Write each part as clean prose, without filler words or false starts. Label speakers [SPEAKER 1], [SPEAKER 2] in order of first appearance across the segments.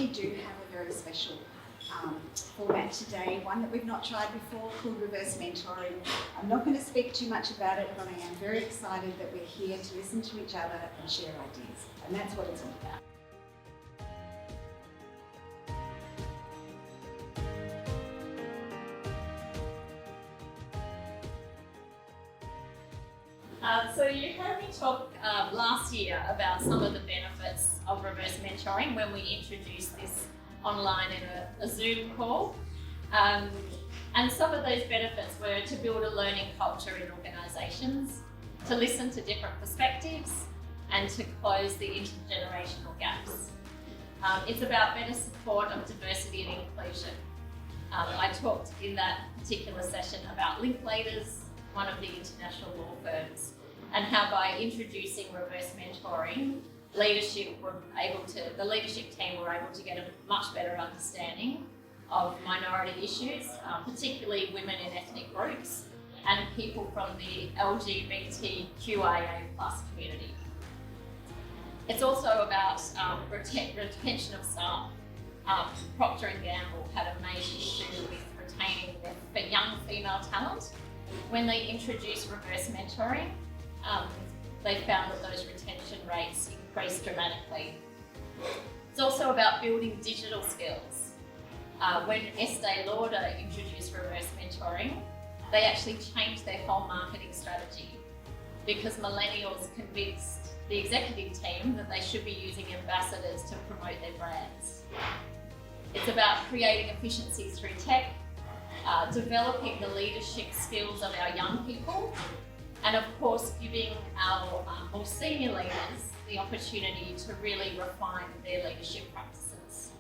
[SPEAKER 1] actually do have a very special format today, one that we've not tried before, called reverse mentoring. I'm not going to speak too much about it, but I am very excited that we're here to listen to each other and share ideas, and that's what it's all about.
[SPEAKER 2] So you heard me talk last year about some of the benefits of reverse mentoring when we introduced this online in a Zoom call. And some of those benefits were to build a learning culture in organisations, to listen to different perspectives, and to close the intergenerational gaps. It's about better support of diversity and inclusion. I talked in that particular session about Linklaters, one of the international law firms, and how by introducing reverse mentoring, the leadership team were able to get a much better understanding of minority issues, particularly women in ethnic groups and people from the LGBTQIA+ community. It's also about retention of staff. Procter & Gamble had a major issue with retaining their young female talent. When they introduced reverse mentoring, they found that those retention rates increased dramatically. It's also about building digital skills. When Estee Lauder introduced reverse mentoring, they actually changed their whole marketing strategy because millennials convinced the executive team that they should be using ambassadors to promote their brands. It's about creating efficiencies through tech, developing the leadership skills of our young people, and of course giving our more senior leaders the opportunity to really refine their leadership practices.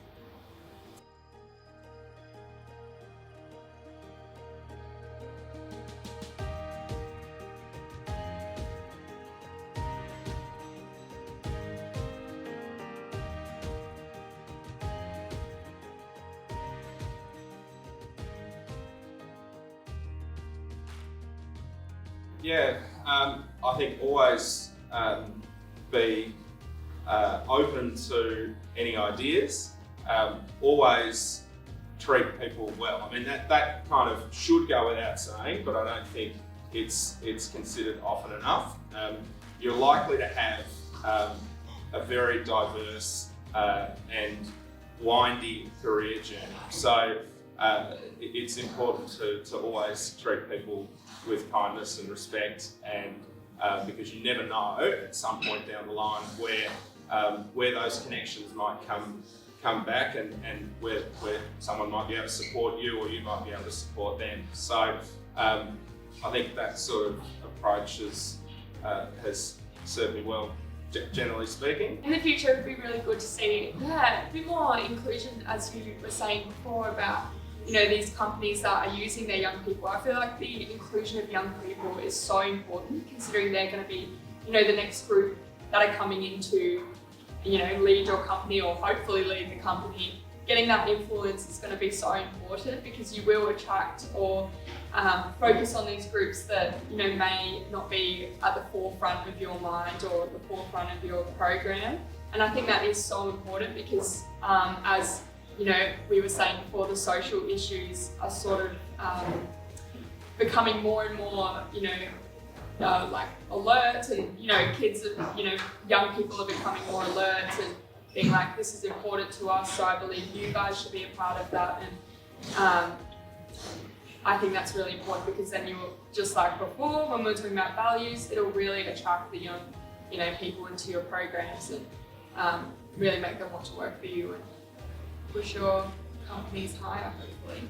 [SPEAKER 3] Yeah, I think always be open to any ideas, always treat people well. I mean, that kind of should go without saying, but I don't think it's considered often enough. You're likely to have a very diverse and windy career journey. So it's important to always treat people with kindness and respect, and because you never know at some point down the line where those connections might come back and where someone might be able to support you or you might be able to support them. So I think that sort of approach has served me well, generally speaking.
[SPEAKER 4] In the future, it would be really good to see a bit more inclusion, as you were saying before, about these companies that are using their young people. I feel like the inclusion of young people is so important, considering they're going to be, the next group that are coming into, lead your company or hopefully lead the company. Getting that influence is going to be so important because you will attract or focus on these groups that, may not be at the forefront of your mind or the forefront of your program. And I think that is so important because as we were saying before, the social issues are sort of becoming more and more, like alert, and kids, young people are becoming more alert and being like, this is important to us, so I believe you guys should be a part of that. And I think that's really important because then you'll, just like before, when we were talking about values, it'll really attract the young, people into your programs and really make them want to work for you and push your company's higher, hopefully.